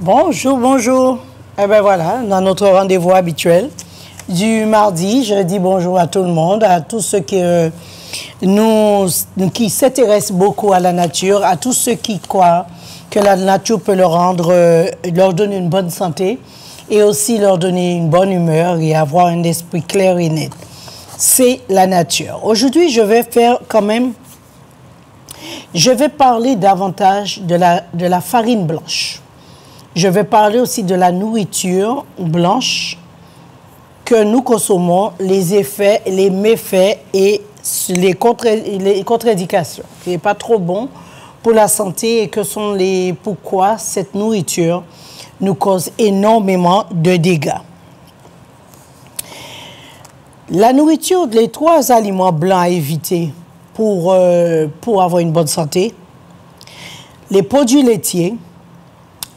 Bonjour, bonjour. Eh bien voilà, dans notre rendez-vous habituel du mardi, je dis bonjour à tout le monde, à tous ceux qui s'intéressent beaucoup à la nature, à tous ceux qui croient que la nature peut leur donner une bonne santé et aussi leur donner une bonne humeur et avoir un esprit clair et net. C'est la nature. Aujourd'hui, je vais parler davantage de la farine blanche. Je vais parler aussi de la nourriture blanche que nous consommons, les effets, les méfaits et les contre-indications. Qui n'est pas trop bon pour la santé et pourquoi cette nourriture nous cause énormément de dégâts. La nourriture, les 3 aliments blancs à éviter pour avoir une bonne santé: les produits laitiers,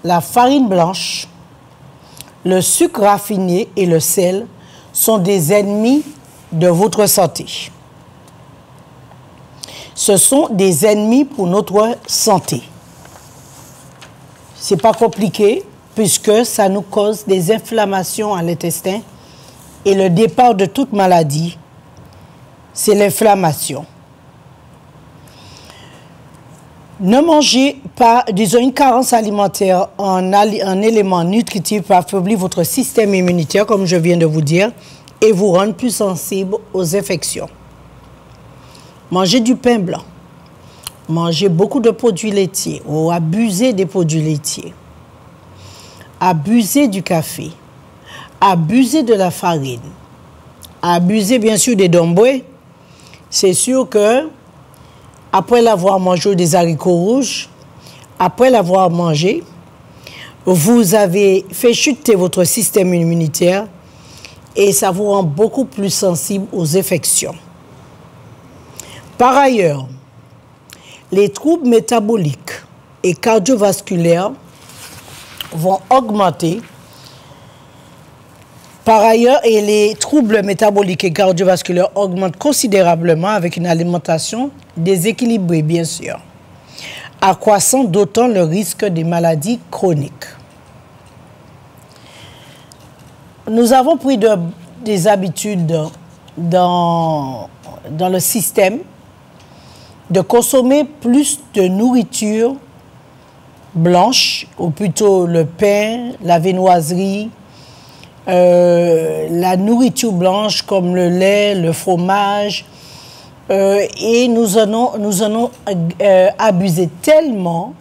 la farine blanche, le sucre raffiné et le sel sont des ennemis de votre santé. Ce sont des ennemis pour notre santé. Ce n'est pas compliqué puisque ça nous cause des inflammations à l'intestin et le départ de toute maladie, c'est l'inflammation. Ne mangez pas, disons, une carence alimentaire en éléments nutritifs affaiblit votre système immunitaire, comme je viens de vous dire, et vous rendre plus sensible aux infections. Mangez du pain blanc. Mangez beaucoup de produits laitiers ou abusez des produits laitiers. Abusez du café. Abusez de la farine. Abusez bien sûr des domboués. C'est sûr que après l'avoir mangé des haricots rouges, après l'avoir mangé, vous avez fait chuter votre système immunitaire et ça vous rend beaucoup plus sensible aux infections. Par ailleurs, les troubles métaboliques et cardiovasculaires vont augmenter. Par ailleurs, et les troubles métaboliques et cardiovasculaires augmentent considérablement avec une alimentation déséquilibrée, bien sûr, accroissant d'autant le risque des maladies chroniques. Nous avons pris des habitudes dans le système de consommer plus de nourriture blanche, ou plutôt le pain, la viennoiserie, la nourriture blanche comme le lait, le fromage, et nous en avons abusé tellement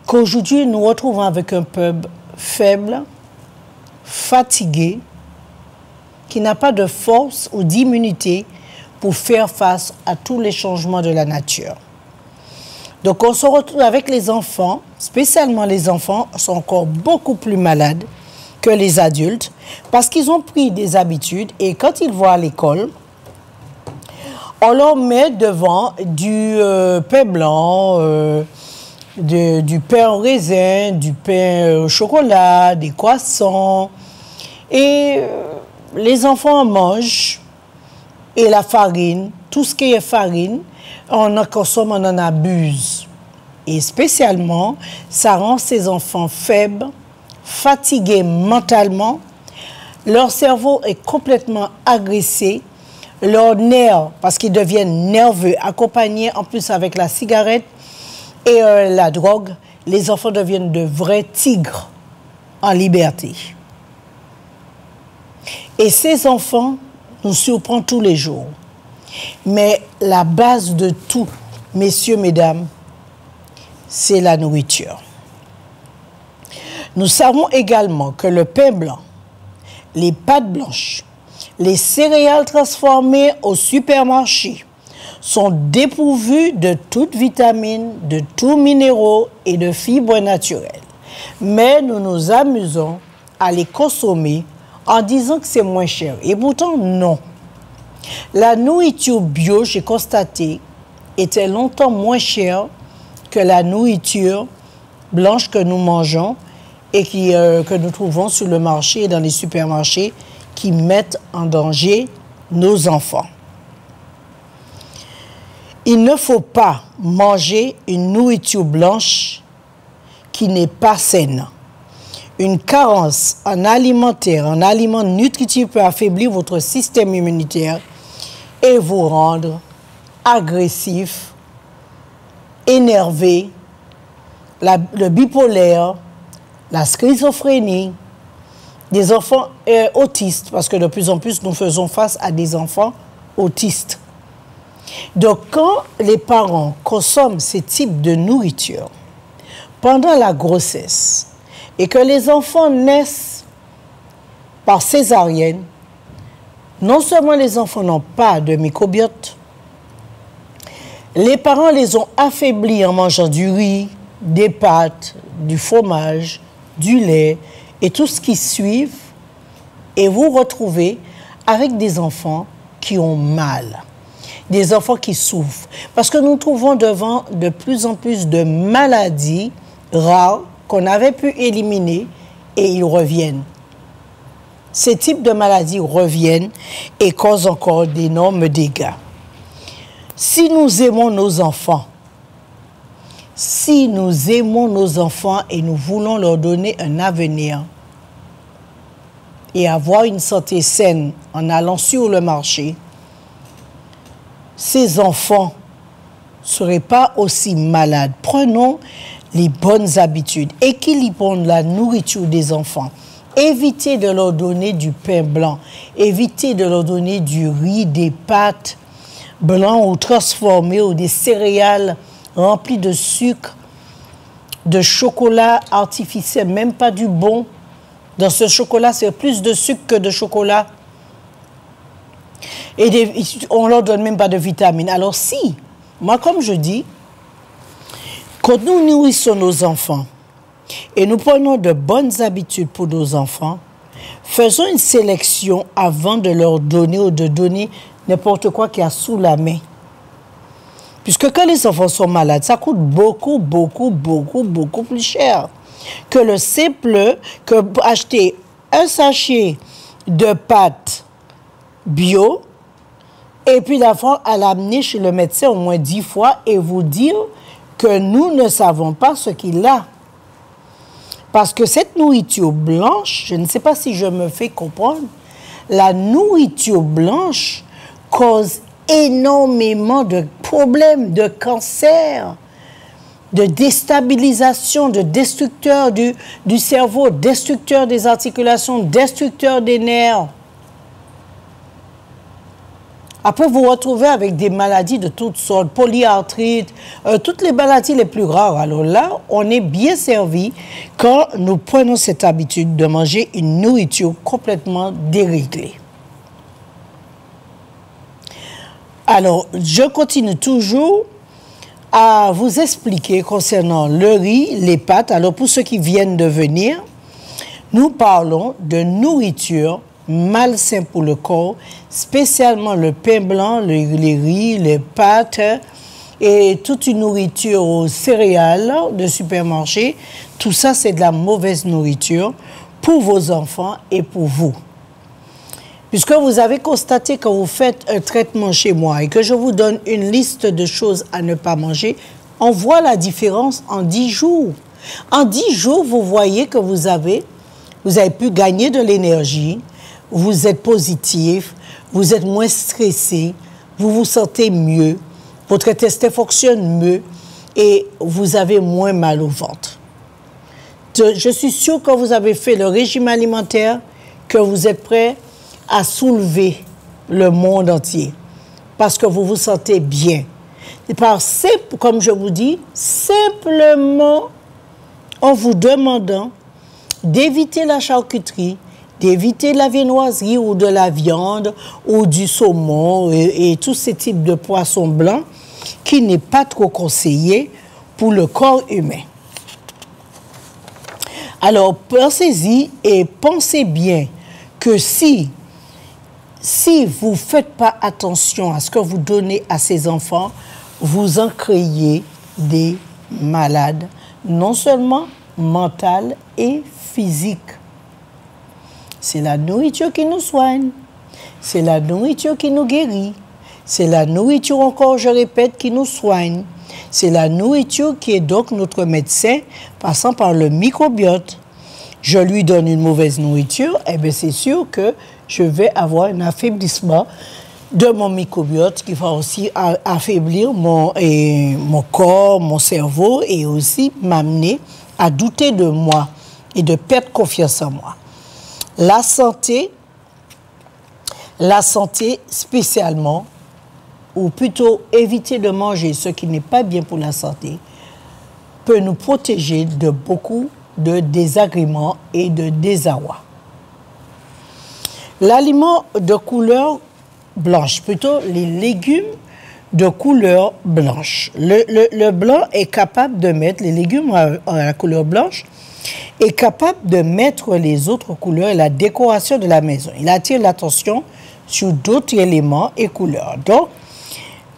qu'aujourd'hui nous retrouvons avec un peuple faible, fatigué, qui n'a pas de force ou d'immunité pour faire face à tous les changements de la nature. Donc on se retrouve avec les enfants, spécialement les enfants sont encore beaucoup plus malades que les adultes, parce qu'ils ont pris des habitudes et quand ils vont à l'école, on leur met devant du pain blanc, du pain au raisin, du pain au chocolat, des croissants, et les enfants en mangent, et la farine, tout ce qui est farine, on en consomme, on en abuse. Et spécialement, ça rend ces enfants faibles, fatigués mentalement, leur cerveau est complètement agressé, leurs nerfs, parce qu'ils deviennent nerveux, accompagnés en plus avec la cigarette et la drogue, les enfants deviennent de vrais tigres en liberté. Et ces enfants nous surprennent tous les jours. Mais la base de tout, messieurs, mesdames, c'est la nourriture. Nous savons également que le pain blanc, les pâtes blanches, les céréales transformées au supermarché sont dépourvues de toutes vitamines, de tous minéraux et de fibres naturelles. Mais nous nous amusons à les consommer en disant que c'est moins cher. Et pourtant, non. La nourriture bio, j'ai constaté, était longtemps moins chère que la nourriture blanche que nous mangeons et que nous trouvons sur le marché et dans les supermarchés qui mettent en danger nos enfants. Il ne faut pas manger une nourriture blanche qui n'est pas saine. Une carence en alimentaire, en aliments nutritifs peut affaiblir votre système immunitaire et vous rendre agressif, énervé, le bipolaire, la schizophrénie, des enfants autistes, parce que de plus en plus nous faisons face à des enfants autistes. Donc quand les parents consomment ces types de nourriture pendant la grossesse et que les enfants naissent par césarienne, non seulement les enfants n'ont pas de microbiote, les parents les ont affaiblis en mangeant du riz, des pâtes, du fromage, du lait et tout ce qui suit, et vous retrouvez avec des enfants qui ont mal, des enfants qui souffrent. Parce que nous trouvons devant de plus en plus de maladies rares qu'on avait pu éliminer et ils reviennent. Ces types de maladies reviennent et causent encore d'énormes dégâts. Si nous aimons nos enfants, et nous voulons leur donner un avenir et avoir une santé saine en allant sur le marché, ces enfants ne seraient pas aussi malades. Prenons les bonnes habitudes, équilibrons la nourriture des enfants. Évitez de leur donner du pain blanc, évitez de leur donner du riz, des pâtes blancs ou transformés ou des céréales remplies de sucre, de chocolat artificiel, même pas du bon. Dans ce chocolat, c'est plus de sucre que de chocolat. Et on ne leur donne même pas de vitamines. Alors si, moi comme je dis, quand nous nourrissons nos enfants et nous prenons de bonnes habitudes pour nos enfants, faisons une sélection avant de leur donner ou de donner n'importe quoi qu'il y a sous la main. Puisque quand les enfants sont malades, ça coûte beaucoup plus cher que le simple, que acheter un sachet de pâtes bio et puis d'abord à l'amener chez le médecin au moins 10 fois et vous dire que nous ne savons pas ce qu'il a. Parce que cette nourriture blanche, je ne sais pas si je me fais comprendre, la nourriture blanche cause énormément de problèmes, de cancer, de déstabilisation, de destructeur du cerveau, destructeur des articulations, destructeur des nerfs. Après, vous vous retrouvez avec des maladies de toutes sortes, polyarthrite, toutes les maladies les plus rares. Alors là, on est bien servi quand nous prenons cette habitude de manger une nourriture complètement déréglée. Alors, je continue toujours à vous expliquer concernant le riz, les pâtes. Alors, pour ceux qui viennent de venir, nous parlons de nourriture malsain pour le corps, spécialement le pain blanc, les riz, les pâtes et toute une nourriture aux céréales de supermarché. Tout ça, c'est de la mauvaise nourriture pour vos enfants et pour vous. Puisque vous avez constaté que vous faites un traitement chez moi et que je vous donne une liste de choses à ne pas manger, on voit la différence en 10 jours. En 10 jours, vous voyez que vous avez pu gagner de l'énergie, vous êtes positif, vous êtes moins stressé, vous vous sentez mieux, votre intestin fonctionne mieux et vous avez moins mal au ventre. Je suis sûre que vous avez fait le régime alimentaire, que vous êtes prêt à soulever le monde entier parce que vous vous sentez bien. Et comme je vous dis, simplement en vous demandant d'éviter la charcuterie, d'éviter la viennoiserie ou de la viande ou du saumon et tous ces types de poissons blancs qui n'est pas trop conseillé pour le corps humain. Alors, pensez-y et pensez bien que si vous ne faites pas attention à ce que vous donnez à ces enfants, vous en créez des malades, non seulement mentales et physiques. C'est la nourriture qui nous soigne, c'est la nourriture qui nous guérit, c'est la nourriture, encore je répète, qui nous soigne. C'est la nourriture qui est donc notre médecin, passant par le microbiote. je lui donne une mauvaise nourriture, eh bien c'est sûr que je vais avoir un affaiblissement de mon microbiote qui va aussi affaiblir mon corps, mon cerveau et aussi m'amener à douter de moi et de perdre confiance en moi. La santé spécialement, ou plutôt éviter de manger ce qui n'est pas bien pour la santé, peut nous protéger de beaucoup de désagréments et de désarroi. L'aliment de couleur blanche, plutôt les légumes de couleur blanche. Le blanc est capable de mettre, les légumes à la couleur blanche, est capable de mettre les autres couleurs et la décoration de la maison. Il attire l'attention sur d'autres éléments et couleurs. Donc,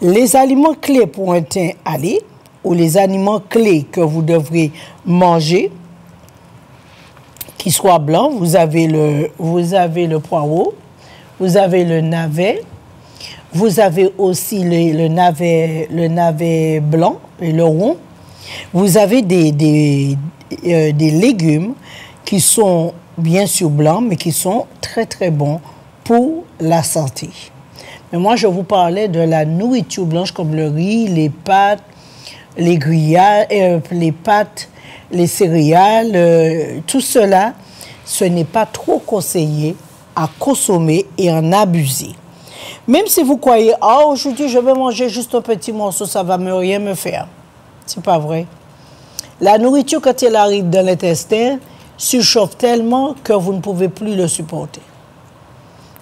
les aliments clés pour un teint allé, ou les aliments clés que vous devrez manger, qui soient blancs, vous avez le poireau, vous avez le navet, vous avez aussi le navet blanc et le rond. Vous avez des légumes qui sont bien sûr blancs, mais qui sont très très bons pour la santé. Mais moi, je vous parlais de la nourriture blanche comme le riz, les pâtes, les grillades, les pâtes, les céréales, tout cela, ce n'est pas trop conseillé à consommer et en abuser. Même si vous croyez, ah, aujourd'hui, je vais manger juste un petit morceau, ça va rien me faire. C'est pas vrai. La nourriture, quand elle arrive dans l'intestin, surchauffe tellement que vous ne pouvez plus le supporter.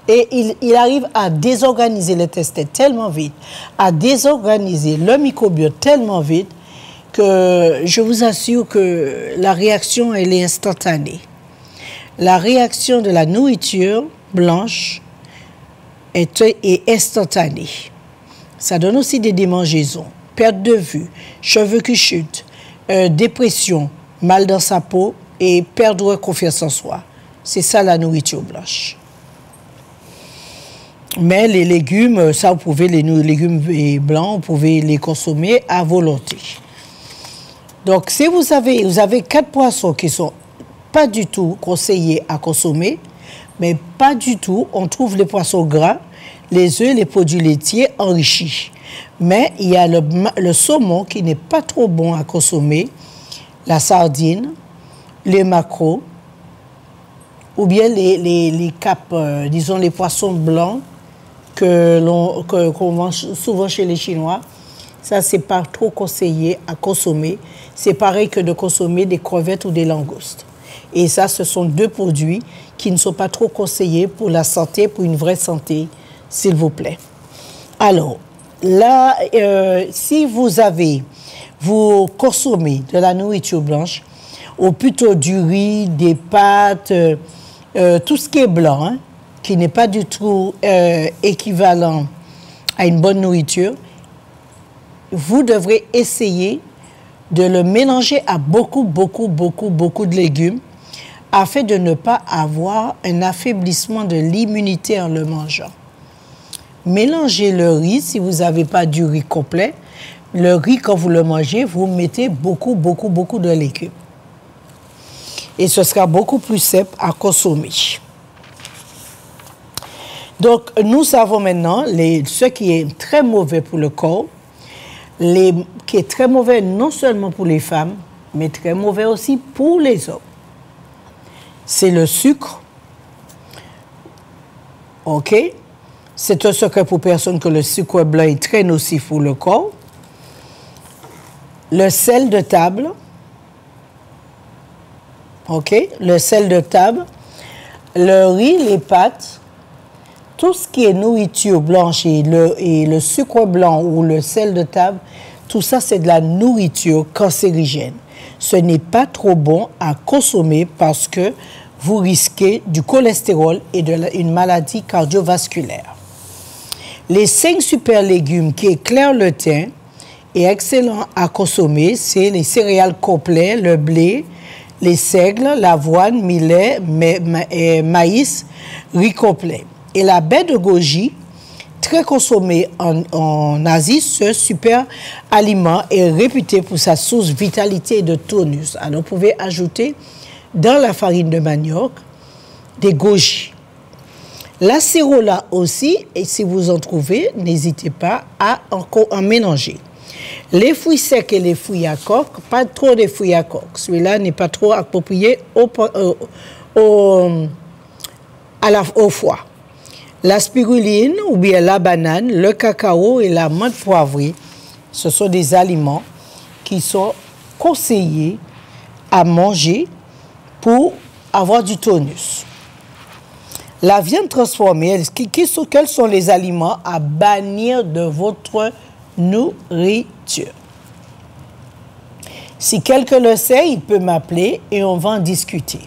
Et il arrive à désorganiser l'intestin tellement vite, à désorganiser le microbiote tellement vite, que je vous assure que la réaction, elle est instantanée. La réaction de la nourriture blanche est instantanée. Ça donne aussi des démangeaisons, perte de vue, cheveux qui chutent, dépression, mal dans sa peau et perdre confiance en soi. C'est ça la nourriture blanche. Mais les légumes, ça vous pouvez, les légumes blancs, vous pouvez les consommer à volonté. Donc, si vous avez 4 poissons qui sont pas du tout conseillés à consommer, mais pas du tout, on trouve les poissons gras, les œufs, les produits laitiers enrichis. Mais il y a le saumon qui n'est pas trop bon à consommer, la sardine, les maquereaux, ou bien les capes, disons les poissons blancs qu'on mange souvent chez les Chinois. Ça, c'est pas trop conseillé à consommer. C'est pareil que de consommer des crevettes ou des langoustes. Et ça, ce sont 2 produits qui ne sont pas trop conseillés pour la santé, pour une vraie santé, s'il vous plaît. Alors, là, si vous consommez de la nourriture blanche, ou plutôt du riz, des pâtes, tout ce qui est blanc, hein, qui n'est pas du tout équivalent à une bonne nourriture, vous devrez essayer de le mélanger à beaucoup de légumes afin de ne pas avoir un affaiblissement de l'immunité en le mangeant. Mélangez le riz si vous n'avez pas du riz complet. Le riz, quand vous le mangez, vous mettez beaucoup de légumes. Et ce sera beaucoup plus simple à consommer. Donc, nous savons maintenant ce qui est très mauvais pour le corps, qui est très mauvais non seulement pour les femmes, mais très mauvais aussi pour les hommes. C'est le sucre. OK? C'est un secret pour personne que le sucre blanc est très nocif pour le corps. Le sel de table. OK? Le sel de table. Le riz, les pâtes. Tout ce qui est nourriture blanche et le sucre blanc ou le sel de table, tout ça, c'est de la nourriture cancérigène. Ce n'est pas trop bon à consommer parce que vous risquez du cholestérol et une maladie cardiovasculaire. Les 5 super légumes qui éclairent le teint et excellents à consommer, c'est les céréales complets, le blé, les seigles, l'avoine, millet, maïs, riz complet. Et la baie de goji, très consommée en Asie, ce super aliment est réputé pour sa source vitalité et de tonus. Alors, vous pouvez ajouter dans la farine de manioc, des goji. L'acérola aussi, et si vous en trouvez, n'hésitez pas à en mélanger. Les fruits secs et les fruits à coque, pas trop de fruits à coque. Celui-là n'est pas trop approprié au foie. La spiruline ou bien la banane, le cacao et la menthe poivrée, ce sont des aliments qui sont conseillés à manger pour avoir du tonus. La viande transformée, quels sont les aliments à bannir de votre nourriture? Si quelqu'un le sait, il peut m'appeler et on va en discuter.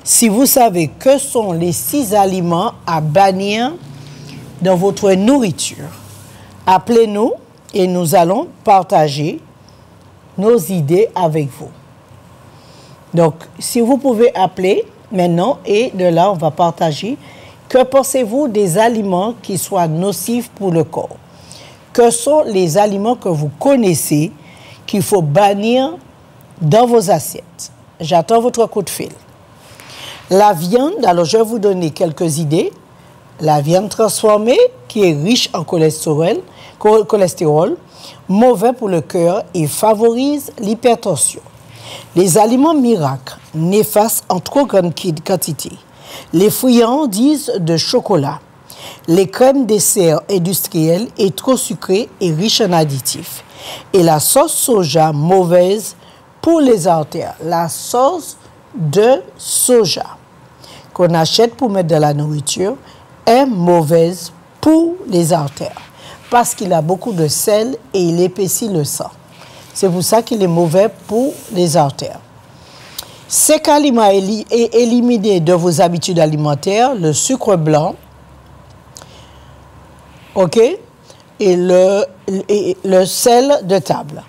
Si vous savez que sont les 6 aliments à bannir dans votre nourriture, appelez-nous et nous allons partager nos idées avec vous. Donc, si vous pouvez appeler maintenant et de là, on va partager. Que pensez-vous des aliments qui soient nocifs pour le corps? Que sont les aliments que vous connaissez qu'il faut bannir dans vos assiettes? J'attends votre coup de fil. La viande, alors je vais vous donner quelques idées. La viande transformée, qui est riche en cholestérol, mauvais pour le cœur et favorise l'hypertension. Les aliments miracles, néfastes en trop grande quantité. Les friandises de chocolat. Les crèmes dessert industrielles et trop sucrées et riches en additifs. Et la sauce soja mauvaise pour les artères. La sauce de soja qu'on achète pour mettre dans la nourriture est mauvaise pour les artères parce qu'il a beaucoup de sel et il épaissit le sang. C'est pour ça qu'il est mauvais pour les artères. Ces aliments éliminés de vos habitudes alimentaires, le sucre blanc, ok, et le sel de table.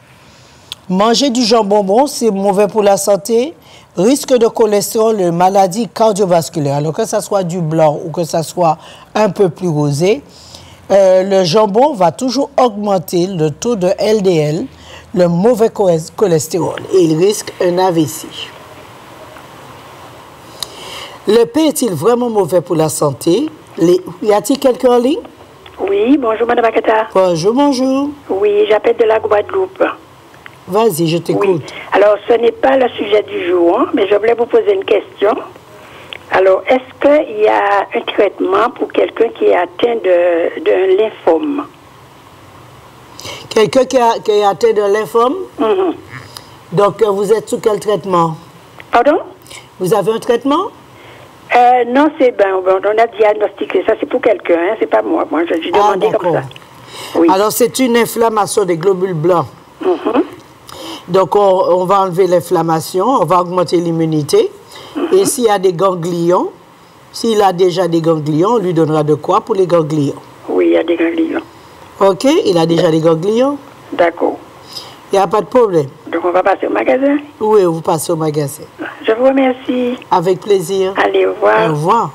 Manger du jambon bon, c'est mauvais pour la santé. Risque de cholestérol et maladies cardiovasculaires. Alors que ça soit du blanc ou que ça soit un peu plus rosé, le jambon va toujours augmenter le taux de LDL, le mauvais cholestérol, et il risque un AVC. Le pain est-il vraiment mauvais pour la santé? Y a-t-il quelqu'un en ligne? Oui, bonjour Madame Akata. Bonjour, bonjour. Oui, j'appelle de la Guadeloupe. Vas-y, je t'écoute. Oui. Alors, ce n'est pas le sujet du jour, hein, mais je voulais vous poser une question. Alors, est-ce qu'il y a un traitement pour quelqu'un qui est atteint d'un lymphome? Quelqu'un qui est atteint d'un lymphome? Donc, vous êtes sous quel traitement? Pardon? Vous avez un traitement? Non, c'est on a diagnostiqué ça, c'est pour quelqu'un, hein, c'est pas moi. Moi, j'ai demandé comme ça. Oui. Alors, c'est une inflammation des globules blancs. Donc, on va enlever l'inflammation, on va augmenter l'immunité. Et s'il y a des ganglions, s'il a déjà des ganglions, on lui donnera de quoi pour les ganglions? Oui, il y a des ganglions. OK, il a déjà des ganglions? D'accord. Il n'y a pas de problème. Donc, on va passer au magasin? Oui, vous passez au magasin. Je vous remercie. Avec plaisir. Allez, au revoir. Au revoir.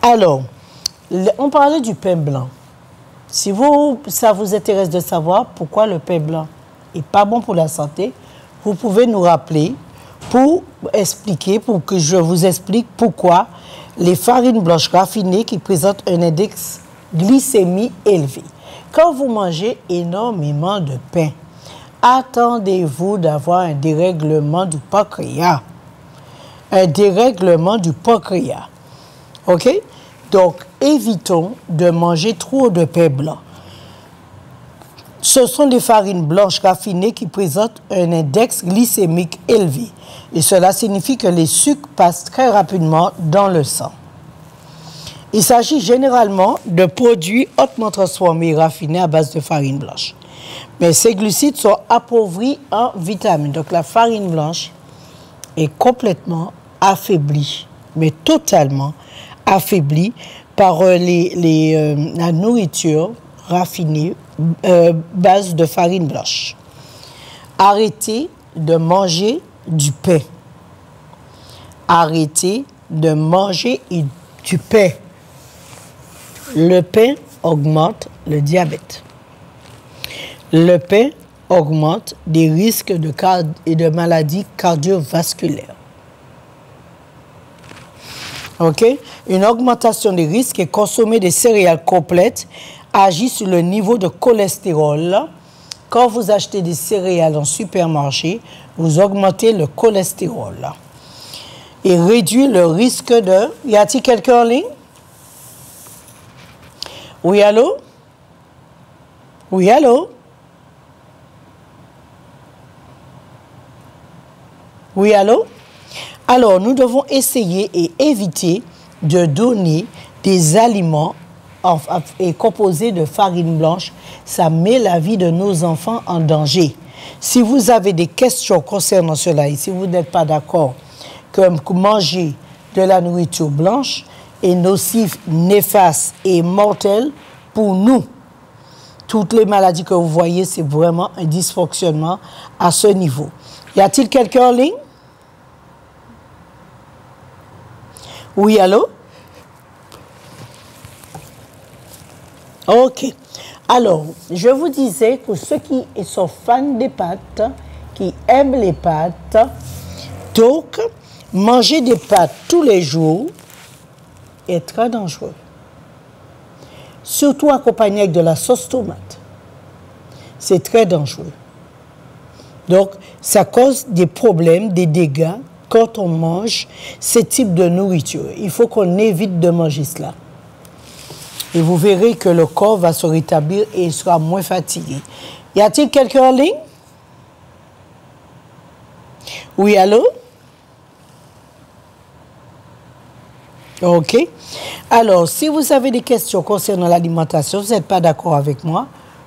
Alors, on parlait du pain blanc. Si ça vous intéresse de savoir pourquoi le pain blanc n'est pas bon pour la santé, vous pouvez nous rappeler pour que je vous explique pourquoi les farines blanches raffinées qui présentent un index glycémie élevé. Quand vous mangez énormément de pain, attendez-vous d'avoir un dérèglement du pancréas. Un dérèglement du pancréas. OK? Donc, évitons de manger trop de pain blanc. Ce sont des farines blanches raffinées qui présentent un index glycémique élevé. Et cela signifie que les sucres passent très rapidement dans le sang. Il s'agit généralement de produits hautement transformés et raffinés à base de farine blanche. Mais ces glucides sont appauvris en vitamines. Donc la farine blanche est complètement affaiblie, mais totalement affaiblie par la nourriture raffinée base de farine blanche. Arrêtez de manger du pain. Arrêtez de manger du pain. Le pain augmente le diabète. Le pain augmente des risques de maladies cardiovasculaires. OK? Une augmentation des risques et consommer des céréales complètes agit sur le niveau de cholestérol. Quand vous achetez des céréales en supermarché, vous augmentez le cholestérol et réduit le risque de... Y a-t-il quelqu'un en ligne? Oui, allô? Oui, allô? Oui, allô? Alors, nous devons essayer et éviter de donner des aliments composés de farine blanche. Ça met la vie de nos enfants en danger. Si vous avez des questions concernant cela et si vous n'êtes pas d'accord que manger de la nourriture blanche est nocif, néfaste et mortel pour nous, toutes les maladies que vous voyez, c'est vraiment un dysfonctionnement à ce niveau. Y a-t-il quelqu'un en ligne? Oui, allô? OK. Alors, je vous disais que ceux qui sont fans des pâtes, qui aiment les pâtes, donc, manger des pâtes tous les jours est très dangereux. Surtout accompagné avec de la sauce tomate. C'est très dangereux. Donc, ça cause des problèmes, des dégâts quand on mange ce type de nourriture. Il faut qu'on évite de manger cela. Et vous verrez que le corps va se rétablir et il sera moins fatigué. Y a-t-il quelqu'un en ligne? Oui, allô? OK. Alors, si vous avez des questions concernant l'alimentation, vous n'êtes pas d'accord avec moi,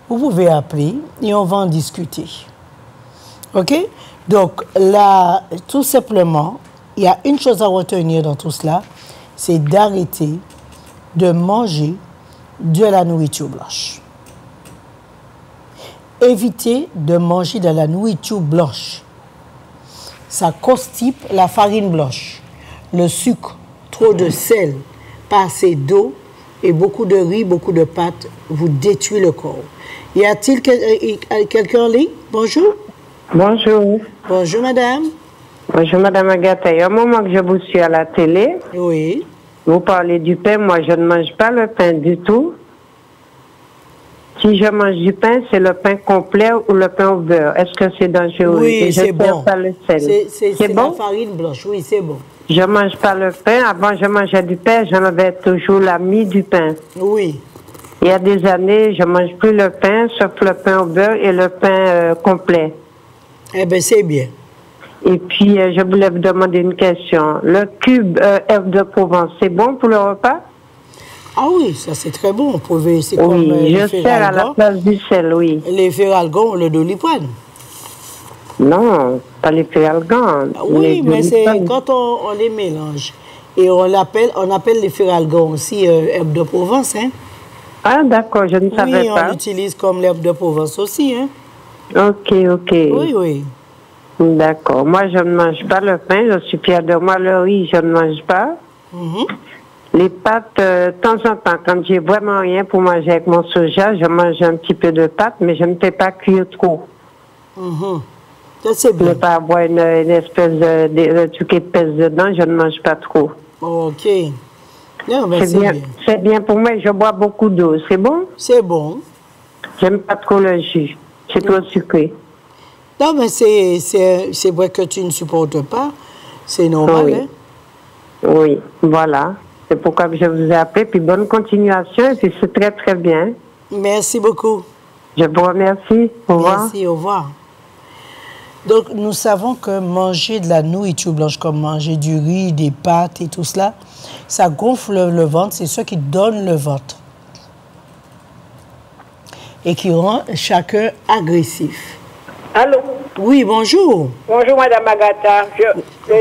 vous pouvez appeler et on va en discuter. OK? Donc, là, tout simplement, il y a une chose à retenir dans tout cela, c'est d'arrêter de manger de la nourriture blanche. Évitez de manger de la nourriture blanche. Ça constipe la farine blanche, le sucre, trop de sel, pas assez d'eau et beaucoup de riz, beaucoup de pâtes vous détruit le corps. Y a-t-il quelqu'un en ligne? Bonjour. Bonjour. Bonjour, madame. Bonjour, madame Agatha. Il y a un moment que je vous suis à la télé. Oui. Vous parlez du pain. Moi, je ne mange pas le pain du tout. Si je mange du pain, c'est le pain complet ou le pain au beurre. Est-ce que c'est dangereux? Oui, c'est bon. Pas le sel. C'est bon? La farine blanche, oui, c'est bon. Je ne mange pas le pain. Avant, je mangeais du pain. J'en avais toujours la mie du pain. Oui. Il y a des années, je ne mange plus le pain, sauf le pain au beurre et le pain complet. Eh bien, c'est bien. Et puis, je voulais vous demander une question. Le cube F de Provence, c'est bon pour le repas? Ah oui, ça c'est très bon. C'est oui, comme je sers à la place du sel, oui. Les feralgons, le doliprane. Non, pas les feralgons. Oui, mais c'est quand on les mélange. Et on appelle les feralgons aussi herbe de Provence, hein? Ah, d'accord, je ne savais pas. Oui, on l'utilise comme l'herbe de Provence aussi, hein? Ok. Oui, oui. D'accord. Moi, je ne mange pas le pain, je suis fière de moi. Le riz, je ne mange pas. Les pâtes, de temps en temps, quand j'ai vraiment rien pour manger avec mon soja, je mange un petit peu de pâtes, mais je ne fais pas cuire trop. Ça, c'est bien. Je ne veux pas avoir une espèce de truc qui pèse dedans, je ne mange pas trop. Ok. Non, mais c'est bien. C'est bien pour moi, je bois beaucoup d'eau. C'est bon? C'est bon. J'aime pas trop le jus. C'est trop sucré. Non, mais c'est vrai que tu ne supportes pas. C'est normal, oui. Hein? Oui, voilà. C'est pourquoi je vous ai appelé. Puis bonne continuation. Et puis c'est très, très bien. Merci beaucoup. Je vous remercie. Au revoir. Merci, au revoir. Donc, nous savons que manger de la nourriture blanche, comme manger du riz, des pâtes et tout cela, ça gonfle le ventre. C'est ce qui donne le ventre. Et qui rend chacun agressif. Allô? Oui, bonjour. Bonjour, Madame Agatha.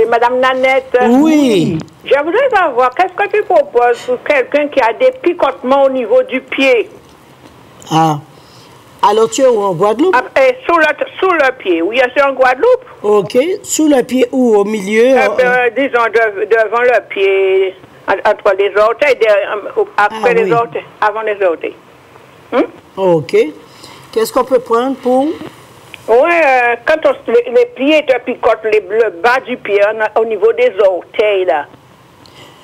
Madame Nanette. Oui. Je voudrais savoir, qu'est-ce que tu proposes pour quelqu'un qui a des picotements au niveau du pied? Ah. Alors, tu es où, en Guadeloupe? Sous le pied. Oui, c'est en Guadeloupe. OK. Sous le pied où? Au milieu? Disons, devant le pied, entre les orteils, après les orteils, avant les orteils. OK. Qu'est-ce qu'on peut prendre pour? Oui, quand les pieds te picotent, le bas du pied, au niveau des orteils, là,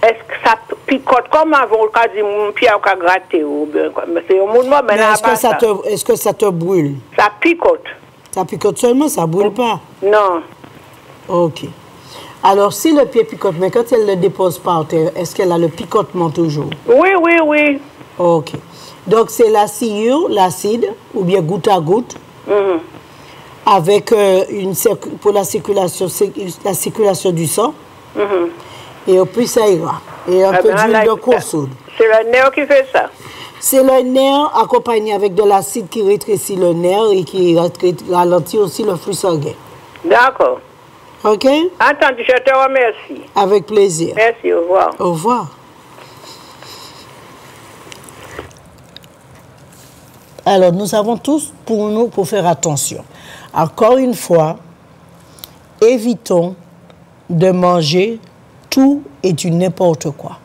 est-ce que ça picote comme avant, quand mon pied a gratté ou bien, c'est au moment mais est-ce que ça te brûle? Ça picote. Ça picote seulement, ça ne brûle pas? Non. Ok. Alors, si le pied picote, mais quand elle le dépose par terre, est-ce qu'elle a le picotement toujours? Oui, oui, oui. Ok. Donc, c'est la sciure, l'acide, ou bien goutte à goutte, avec pour la circulation du sang, et puis ça ira. Et un peu d'huile de courge. C'est le nerf qui fait ça? C'est le nerf accompagné avec de l'acide qui rétrécit le nerf et qui ralentit aussi le flux sanguin. D'accord. OK? Entendu, je te remercie. Avec plaisir. Merci, au revoir. Au revoir. Alors, nous avons tous pour faire attention. Encore une fois, évitons de manger tout et du n'importe quoi.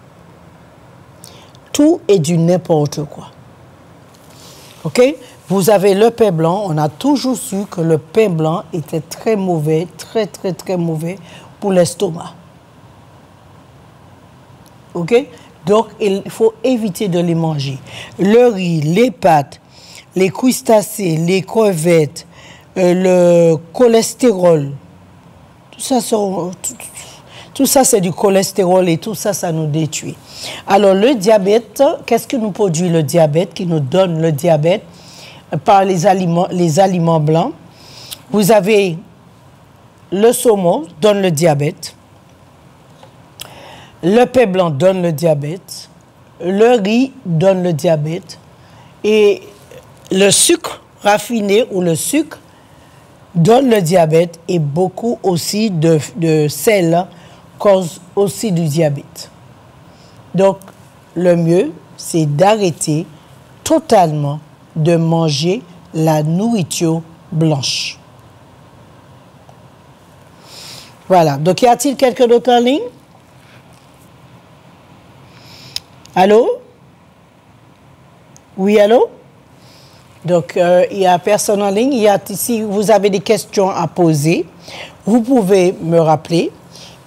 Tout et du n'importe quoi. OK? Vous avez le pain blanc. On a toujours su que le pain blanc était très mauvais, très, très, très mauvais pour l'estomac. OK? Donc, il faut éviter de les manger. Le riz, les pâtes, les crustacés, les crevettes, le cholestérol, tout ça, c'est du cholestérol et tout ça, ça nous détruit. Alors, le diabète, qu'est-ce que nous produit le diabète, qui nous donne le diabète par les aliments blancs? Vous avez le saumon, donne le diabète. Le pain blanc donne le diabète. Le riz donne le diabète. Et le sucre raffiné ou le sucre donne le diabète. Et beaucoup aussi de sel cause aussi du diabète. Donc, le mieux, c'est d'arrêter totalement de manger la nourriture blanche. Voilà. Donc, y a-t-il quelqu'un d'autre en ligne? Allô? Oui, allô? Donc, il n'y a personne en ligne. Si vous avez des questions à poser, vous pouvez me rappeler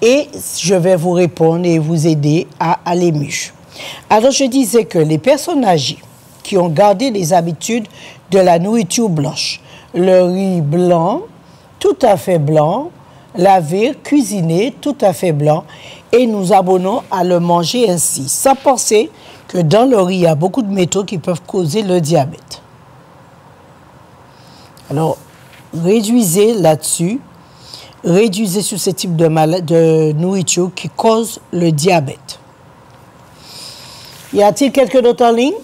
et je vais vous répondre et vous aider à aller mieux. Alors, je disais que les personnes âgées qui ont gardé les habitudes de la nourriture blanche, le riz blanc, tout à fait blanc, lavé, cuisiné, tout à fait blanc, et nous abonnons à le manger ainsi, sans penser que dans le riz, il y a beaucoup de métaux qui peuvent causer le diabète. Alors, réduisez là-dessus, réduisez sur ce type de nourriture qui cause le diabète. Y a-t-il quelqu'un d'autre en ligne?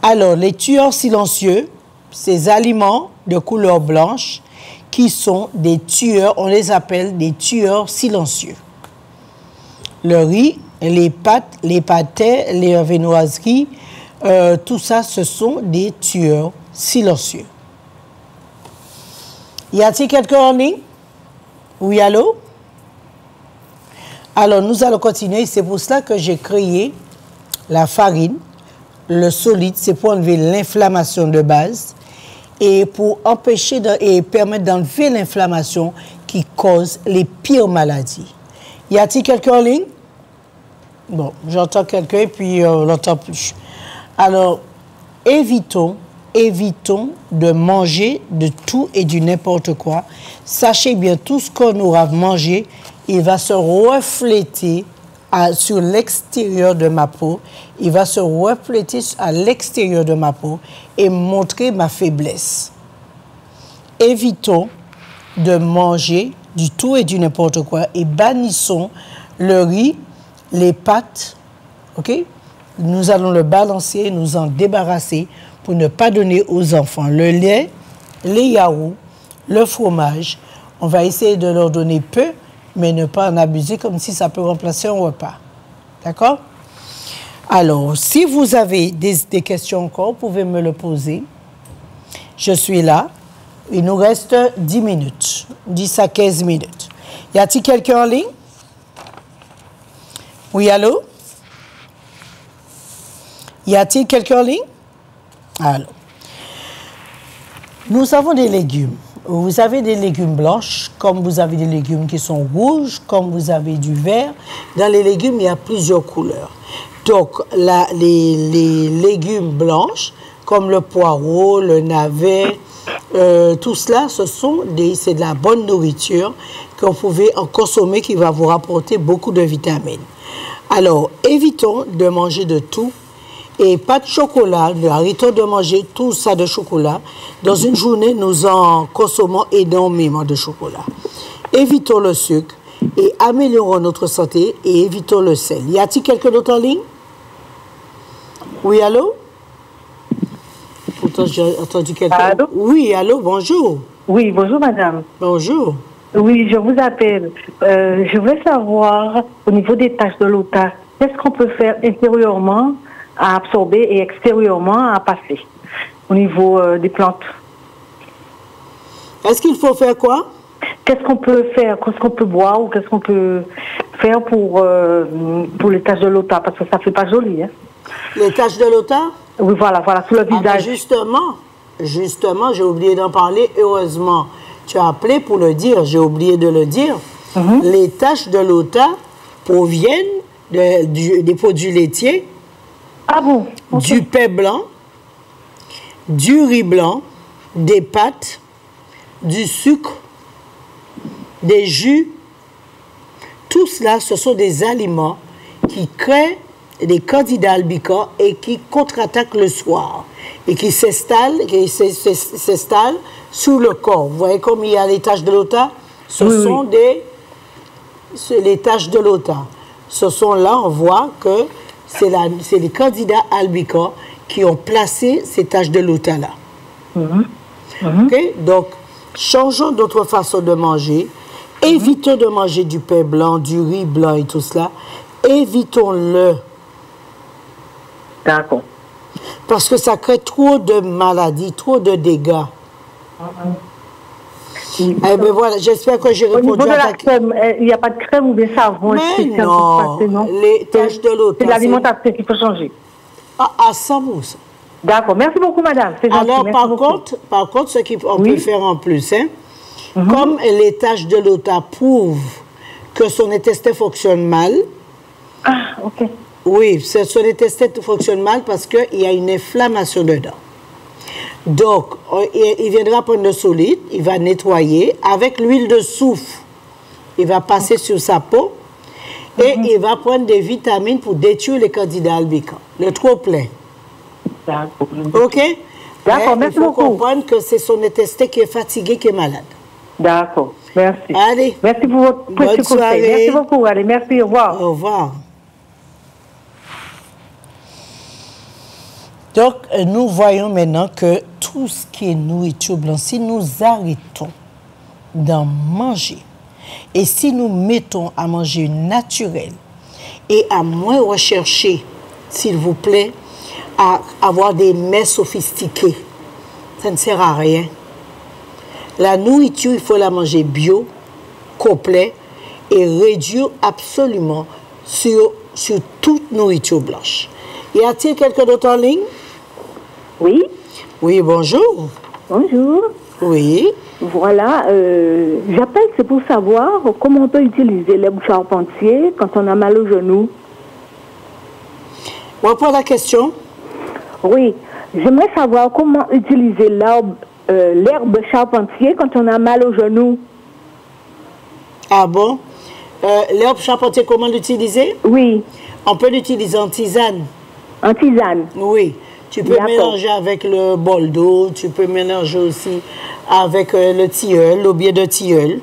Alors, les tueurs silencieux, ces aliments de couleur blanche qui sont des tueurs, on les appelle des tueurs silencieux. Le riz, les pâtes, les pâtés, les viennoiseries, tout ça, ce sont des tueurs silencieux. Y a-t-il quelqu'un en ligne? Oui, allô? Alors, nous allons continuer. C'est pour cela que j'ai créé la farine, le solide, c'est pour enlever l'inflammation de base et pour empêcher et permettre d'enlever l'inflammation qui cause les pires maladies. Y a-t-il quelqu'un en ligne? Bon, j'entends quelqu'un et puis on l'entend plus. Alors, évitons de manger de tout et du n'importe quoi. Sachez bien, tout ce qu'on aura mangé, il va se refléter sur l'extérieur de ma peau. Il va se refléter à l'extérieur de ma peau et montrer ma faiblesse. Évitons de manger du tout et du n'importe quoi et bannissons le riz, les pâtes, ok? Nous allons le balancer, nous en débarrasser pour ne pas donner aux enfants le lait, les yaourts, le fromage. On va essayer de leur donner peu, mais ne pas en abuser comme si ça peut remplacer un repas. D'accord? Alors, si vous avez des questions encore, vous pouvez me le poser. Je suis là. Il nous reste 10 minutes, 10 à 15 minutes. Y a-t-il quelqu'un en ligne? Oui, allô? Y a-t-il quelqu'un en ligne? Allô? Nous avons des légumes. Vous avez des légumes blanches, comme vous avez des légumes qui sont rouges, comme vous avez du vert. Dans les légumes, il y a plusieurs couleurs. Donc, les légumes blanches, comme le poireau, le navet, tout cela, c'est de la bonne nourriture que vous pouvez en consommer qui va vous rapporter beaucoup de vitamines. Alors, évitons de manger de tout. Et pas de chocolat, arrêtons de manger tout ça de chocolat. Dans une journée, nous en consommons énormément de chocolat. Évitons le sucre et améliorons notre santé et évitons le sel. Y a-t-il quelqu'un d'autre en ligne? Oui, allô? Pourtant, j'ai entendu quelqu'un. Allô? Oui, allô, bonjour. Oui, bonjour madame. Bonjour. Oui, je vous appelle. Je voulais savoir, au niveau des taches de l'OTA, qu'est-ce qu'on peut faire intérieurement à absorber et extérieurement à passer au niveau des plantes? Est-ce qu'il faut faire quoi? Qu'est-ce qu'on peut faire? Qu'est-ce qu'on peut boire ou qu'est-ce qu'on peut faire pour les taches de l'OTA? Parce que ça fait pas joli, hein? Les taches de l'OTA? Oui, voilà, sur le visage. Justement, j'ai oublié d'en parler. Heureusement, tu as appelé pour le dire. J'ai oublié de le dire. Les taches de l'OTA proviennent des produits laitiers. Ah bon? Okay. Du pain blanc, du riz blanc, des pâtes, du sucre, des jus. Tout cela, ce sont des aliments qui créent des candidats albicans et qui contre-attaquent le soir et qui s'installent sous le corps. Vous voyez comme il y a les taches de l'OTA? Ce sont les taches de l'OTA. Ce sont là, on voit que c'est les candidats albicans qui ont placé ces taches de l'OTA là. Okay? Donc, changeons notre façon de manger. Évitons de manger du pain blanc, du riz blanc et tout cela. Évitons-le. D'accord. Parce que ça crée trop de maladies, trop de dégâts. Eh bien voilà, j'espère que j'ai répondu au niveau de la crème, il n'y a pas de crème ou bien savon? Mais non, les taches de l'OTA. C'est l'alimentation qu'il faut changer. À 100%. D'accord, merci beaucoup madame. Alors par contre, ce qu'on peut faire en plus, hein, comme les taches de l'OTA prouvent que son intestin fonctionne mal. Ah, ok. Oui, son intestin fonctionne mal parce qu'il y a une inflammation dedans. Donc, il viendra prendre le solide, il va nettoyer avec l'huile de soufre. Il va passer sur sa peau et il va prendre des vitamines pour détruire les candidats albicans, le trop plein. D'accord. OK? D'accord, merci beaucoup. Il faut comprendre que c'est son intestin qui est fatigué, qui est malade. D'accord, merci. Allez. Merci pour votre petit conseil. Merci beaucoup. Allez, merci, au revoir. Au revoir. Donc, nous voyons maintenant que tout ce qui est nourriture blanche, si nous arrêtons d'en manger et si nous mettons à manger naturel et à moins rechercher, s'il vous plaît, à avoir des mets sophistiqués, ça ne sert à rien. La nourriture, il faut la manger bio, complet et réduire absolument sur toute nourriture blanche. Y a-t-il quelqu'un d'autre en ligne? Oui. Oui, bonjour. Bonjour. Oui. Voilà, j'appelle, c'est pour savoir comment on peut utiliser l'herbe charpentier quand on a mal au genou. On reprend la question. Oui, j'aimerais savoir comment utiliser l'herbe charpentier quand on a mal au genou. Ah bon? L'herbe charpentier, comment l'utiliser? Oui. On peut l'utiliser en tisane. En tisane? Oui. Tu peux mélanger avec le bol d'eau, tu peux mélanger aussi avec le tilleul, l'aubier de tilleul.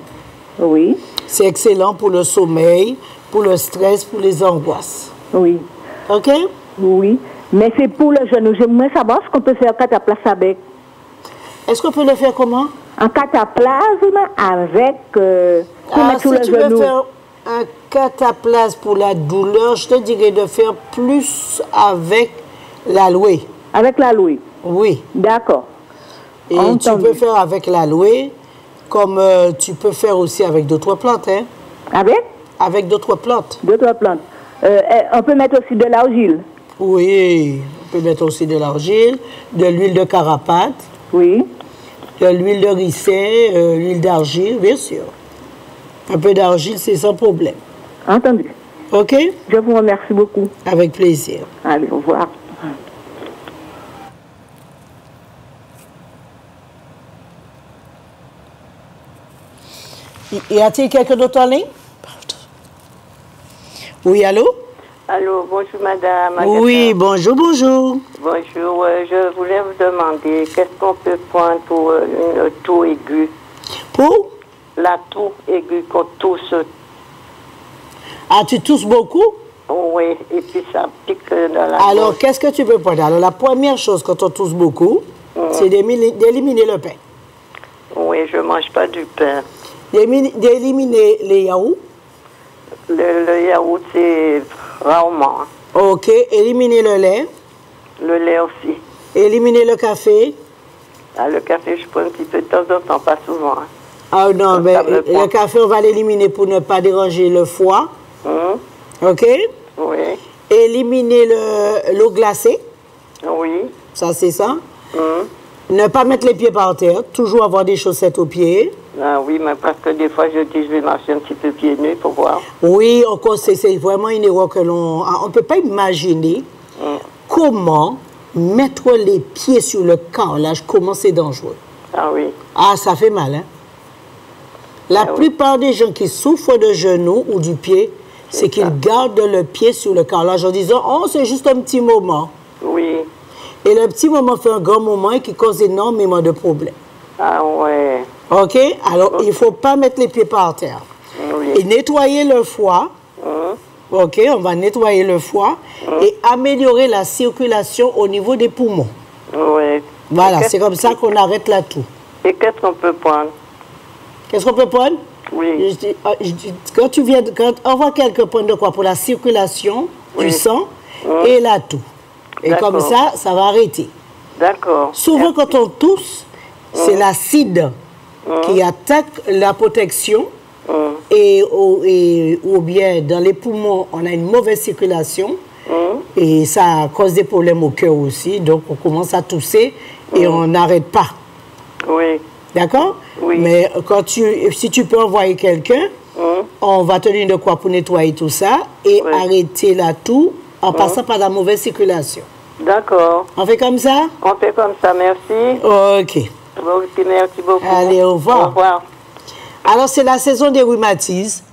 Oui. C'est excellent pour le sommeil, pour le stress, pour les angoisses. Oui. OK? Oui. Mais c'est pour le genou. J'aimerais savoir ce qu'on peut faire en cataplasme avec. Est-ce qu'on peut le faire comment? En cataplasme avec... si tu veux faire un cataplasme pour la douleur, je te dirais de faire plus avec l'aloe. Avec l'aloe? Oui. D'accord. Et tu peux faire avec l'aloe, comme tu peux faire aussi avec d'autres plantes. Hein? Avec? Avec d'autres plantes. D'autres plantes. On peut mettre aussi de l'argile? Oui, on peut mettre aussi de l'argile, de l'huile de carapate. Oui. De l'huile de ricin, l'huile d'argile, bien sûr. Un peu d'argile, c'est sans problème. Entendu. OK? Je vous remercie beaucoup. Avec plaisir. Allez, au revoir. Y a-t-il quelqu'un d'autre en ligne? Oui, allô? Allô, bonjour madame. Oui, bonjour, bonjour. Bonjour, je voulais vous demander qu'est-ce qu'on peut prendre pour une toux aiguë? Pour? La toux aiguë qu'on tousse. Ah, tu tousses beaucoup? Oui, et puis ça pique dans la Alors, bouche. qu'est-ce que tu peux prendre? Alors, la première chose quand on tousse beaucoup, c'est d'éliminer le pain. Oui, je ne mange pas du pain. D'éliminer les yaourts. Le yaourt, c'est rarement. OK. Éliminer le lait. Le lait aussi. Éliminer le café. Ah, le café, je prends un petit peu de temps en temps, pas souvent. Hein. Ah non, Comme mais ça me prend. le café, on va l'éliminer pour ne pas déranger le foie. OK? Oui, Éliminer l'eau glacée. oui. Ça, c'est ça. Ne pas mettre les pieds par terre. Toujours avoir des chaussettes aux pieds. Ah oui, mais parce que des fois, je dis, je vais marcher un petit peu pieds nus pour voir. Oui, encore, c'est vraiment une erreur que l'on... On ne peut pas imaginer comment mettre les pieds sur le carrelage, comment c'est dangereux. Ah oui. Ah, ça fait mal, hein? La plupart des gens qui souffrent de genoux ou du pied, c'est qu'ils gardent le pied sur le carrelage en disant « Oh, c'est juste un petit moment. » Oui. Et le petit moment fait un grand moment et qui cause énormément de problèmes. Ah ouais. OK? Alors, il ne faut pas mettre les pieds par terre. Oui. Et nettoyer le foie. OK? On va nettoyer le foie et améliorer la circulation au niveau des poumons. Oui. Voilà, c'est comme ça qu'on arrête la toux. Et qu'est-ce qu'on peut prendre? Qu'est-ce qu'on peut prendre? Oui. Quand on voit quelqu'un prendre de quoi? Pour la circulation du sang et la toux. Et D'accord. comme ça, ça va arrêter. D'accord. Souvent, quand on tousse, c'est l'acide qui attaque la protection ou bien dans les poumons, on a une mauvaise circulation et ça cause des problèmes au cœur aussi. Donc, on commence à tousser et on n'arrête pas. Oui. D'accord? Oui. Mais si tu peux envoyer quelqu'un, on va te donner de quoi pour nettoyer tout ça et arrêter la toux en passant par la mauvaise circulation. D'accord. On fait comme ça? On fait comme ça, merci. OK. Merci beaucoup. Allez, au revoir. Au revoir. Alors, c'est la saison des rhumatismes.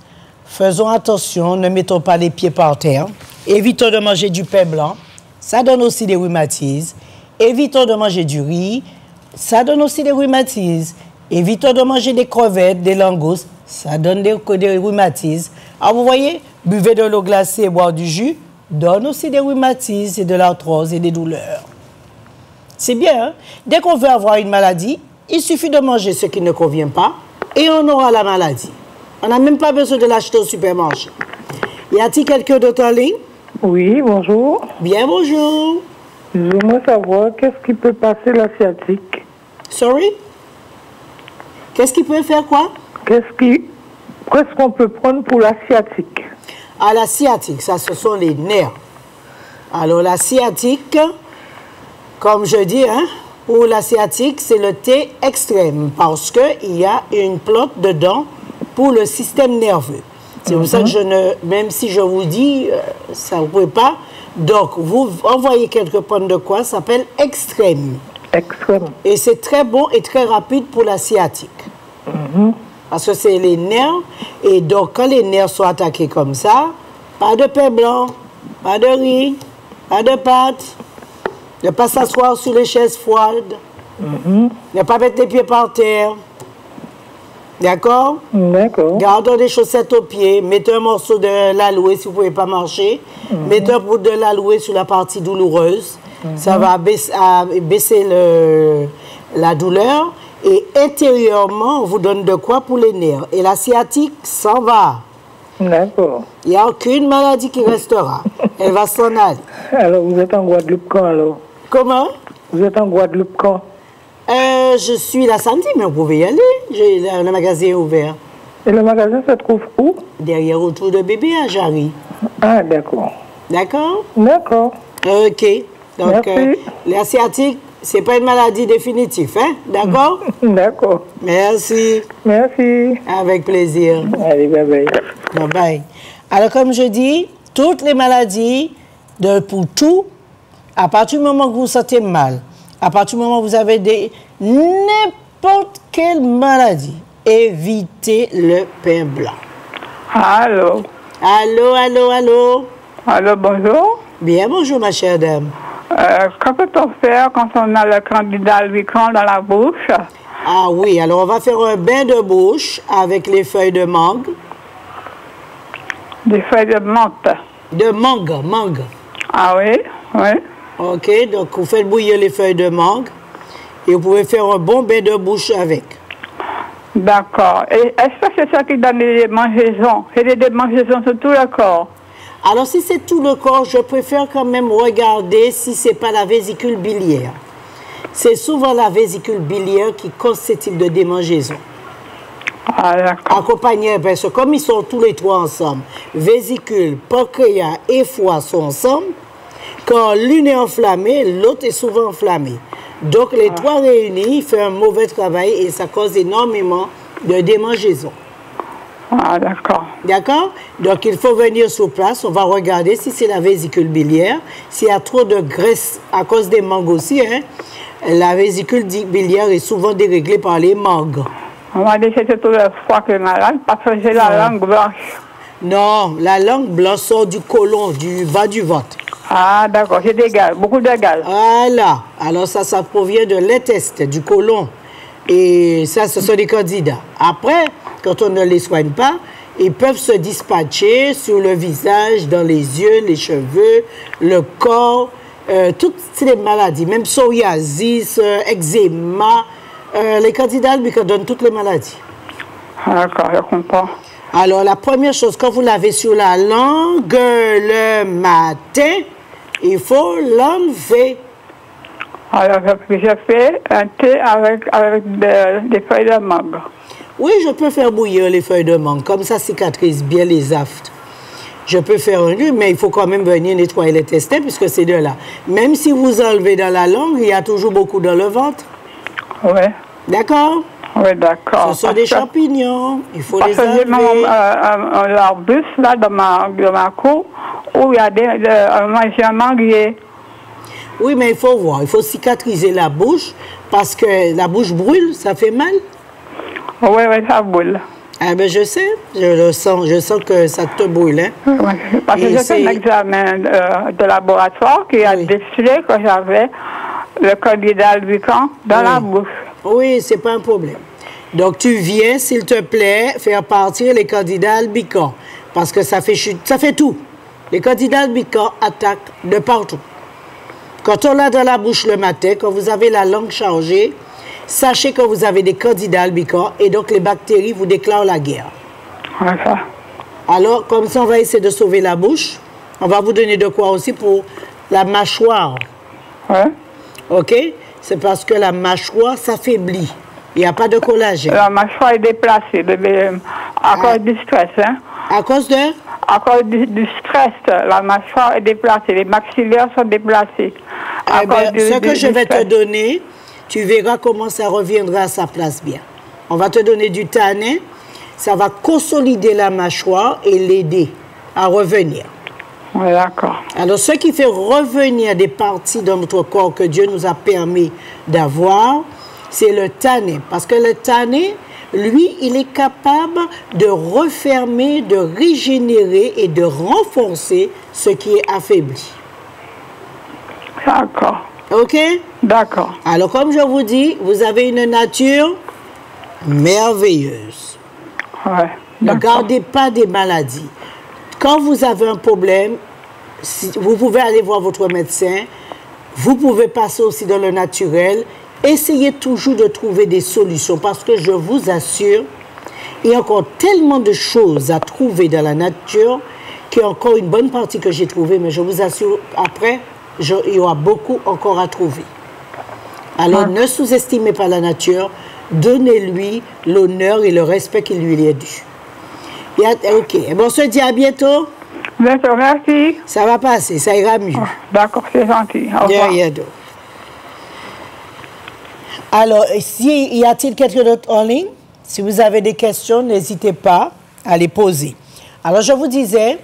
Faisons attention, ne mettons pas les pieds par terre. Évitons de manger du pain blanc. Ça donne aussi des rhumatismes. Évitons de manger du riz. Ça donne aussi des rhumatismes. Évitons de manger des crevettes, des langoustes. Ça donne des rhumatismes. Alors, vous voyez, buvez de l'eau glacée et boire du jus donne aussi des rhumatismes et de l'arthrose et des douleurs. C'est bien, hein? Dès qu'on veut avoir une maladie, il suffit de manger ce qui ne convient pas et on aura la maladie. On n'a même pas besoin de l'acheter au supermarché. Y a-t-il quelqu'un d'autre en ligne? Oui, bonjour. Bien, bonjour. J'aimerais savoir qu'est-ce qui peut passer la sciatique. Sorry? Qu'est-ce qui peut faire quoi? Qu'est-ce qu'on peut prendre pour la sciatique? Ah, la sciatique, ça, ce sont les nerfs. Alors, la sciatique, comme je dis, hein, pour la sciatique, c'est le thé extrême parce qu'il y a une plante dedans pour le système nerveux. C'est pour ça que même si je vous dis, ça ne pouvait pas. Donc, vous envoyez quelques pommes de quoi, ça s'appelle extrême. Extrême. Et c'est très bon et très rapide pour la sciatique. Parce que c'est les nerfs. Et donc, quand les nerfs sont attaqués comme ça, pas de pain blanc, pas de riz, pas de pâtes, ne pas s'asseoir sur les chaises froides, ne pas mettre les pieds par terre. D'accord? D'accord. Gardons des chaussettes aux pieds, mettez un morceau de l'aloe si vous ne pouvez pas marcher, mettez un bout de l'aloe sur la partie douloureuse, ça va baisser la douleur et intérieurement, on vous donne de quoi pour les nerfs. Et la sciatique s'en va. D'accord. Il n'y a aucune maladie qui restera. Elle va s'en aller. Alors, vous êtes en Guadeloupe quand alors? Comment? Vous êtes en Guadeloupe quand? Je suis là samedi, mais vous pouvez y aller. Le magasin est ouvert. Et le magasin se trouve où? Derrière autour de bébé à Jarry. Ah, d'accord. D'accord? D'accord. OK. Donc, Merci. la sciatique, c'est pas une maladie définitive, hein? D'accord? D'accord. Merci. Merci. Avec plaisir. Allez, bye bye. Bye bye. Alors, comme je dis, toutes les maladies, pour tout, à partir du moment que vous vous sentez mal, à partir du moment où vous avez n'importe quelle maladie, évitez le pain blanc. Allô? Allô, allô, allô? Allô, bonjour. Bien, bonjour, ma chère dame. Que peut-on faire quand on a le candidat albicans dans la bouche? Ah oui, alors on va faire un bain de bouche avec les feuilles de mangue. Des feuilles de menthe. De mangue, mangue. Ah oui, oui. OK, donc vous faites bouillir les feuilles de mangue et vous pouvez faire un bon bain de bouche avec. D'accord. Et est-ce que c'est ça qui donne des démangeaisons? C'est des démangeaisons sur tout le corps? Alors, si c'est tout le corps, je préfère quand même regarder si ce n'est pas la vésicule biliaire. C'est souvent la vésicule biliaire qui cause ce type de démangeaison. Ah, d'accord. Accompagné, parce que comme ils sont tous les trois ensemble, vésicule, pancréas et foie sont ensemble, quand l'une est enflammée, l'autre est souvent enflammée. Donc, les trois réunis font un mauvais travail et ça cause énormément de démangeaison. Ah, d'accord. D'accord? Donc, il faut venir sur place. On va regarder si c'est la vésicule biliaire. S'il y a trop de graisse à cause des mangues aussi, hein, la vésicule biliaire est souvent déréglée par les mangues. On m'a dit que c'était tout le foie qui est malade parce que j'ai la langue blanche. Non, la langue blanche sort du côlon, du bas du ventre. Ah, d'accord. J'ai des gaz, beaucoup de gaz. Voilà. Alors, ça provient de l'intestin, du côlon. Et ça, ce sont des candidats. Après, quand on ne les soigne pas, ils peuvent se dispatcher sur le visage, dans les yeux, les cheveux, le corps, toutes les maladies, même psoriasis, eczéma. Les candidats albicans donnent toutes les maladies. D'accord, je comprends. Alors, la première chose, quand vous l'avez sur la langue le matin, il faut l'enlever. Alors, je fais un thé avec des feuilles de mangue. Oui, je peux faire bouillir les feuilles de mangue. Comme ça cicatrise bien les aftes. Je peux faire un jus, mais il faut quand même venir nettoyer les intestins puisque c'est de là. Même si vous enlevez dans la langue, il y a toujours beaucoup dans le ventre. Oui. D'accord? Oui, d'accord. Ce sont des champignons. Il faut les enlever. Parce que j'ai un arbuste là dans ma cour où il y a un manguier. Oui, mais il faut voir. Il faut cicatriser la bouche parce que la bouche brûle, ça fait mal. Oui, oui, ça brûle. Ah ben je sais, je sens que ça te brûle. Hein? Oui, parce que j'ai fait un examen de laboratoire qui a décelé que j'avais le candidat albicans dans la bouche. Oui, c'est pas un problème. Donc tu viens, s'il te plaît, faire partir les candidats albicans parce que ça fait tout. Les candidats albicans attaquent de partout. Quand on l'a dans la bouche le matin, quand vous avez la langue chargée, sachez que vous avez des candidats albicans et donc les bactéries vous déclarent la guerre. D'accord. Alors, comme ça, on va essayer de sauver la bouche. On va vous donner de quoi aussi pour la mâchoire. Oui. OK? C'est parce que la mâchoire s'affaiblit. Il n'y a pas de collagène. La mâchoire est déplacée à cause du stress. Hein? À cause de? À cause du stress, la mâchoire est déplacée. Les maxillaires sont déplacés. Ce que je vais te donner, tu verras comment ça reviendra à sa place bien. On va te donner du tanin. Ça va consolider la mâchoire et l'aider à revenir. Oui, d'accord. Alors, ce qui fait revenir des parties dans notre corps que Dieu nous a permis d'avoir, c'est le tanin. Parce que le tanin, lui, il est capable de refermer, de régénérer et de renforcer ce qui est affaibli. D'accord. OK? D'accord. Alors, comme je vous dis, vous avez une nature merveilleuse. Ouais, ne gardez pas des maladies. Quand vous avez un problème, vous pouvez aller voir votre médecin. Vous pouvez passer aussi dans le naturel. Essayez toujours de trouver des solutions parce que je vous assure, il y a encore tellement de choses à trouver dans la nature qu'il y a encore une bonne partie que j'ai trouvée, mais je vous assure, après, il y aura beaucoup encore à trouver. Alors, ne sous-estimez pas la nature. Donnez-lui l'honneur et le respect qui lui est dû. OK. Bon, on se dit à bientôt. Bientôt, merci. Ça va passer, ça ira mieux. D'accord, c'est gentil. Au revoir. Alors, y a-t-il quelqu'un d'autre en ligne? Si vous avez des questions, n'hésitez pas à les poser. Alors, je vous disais,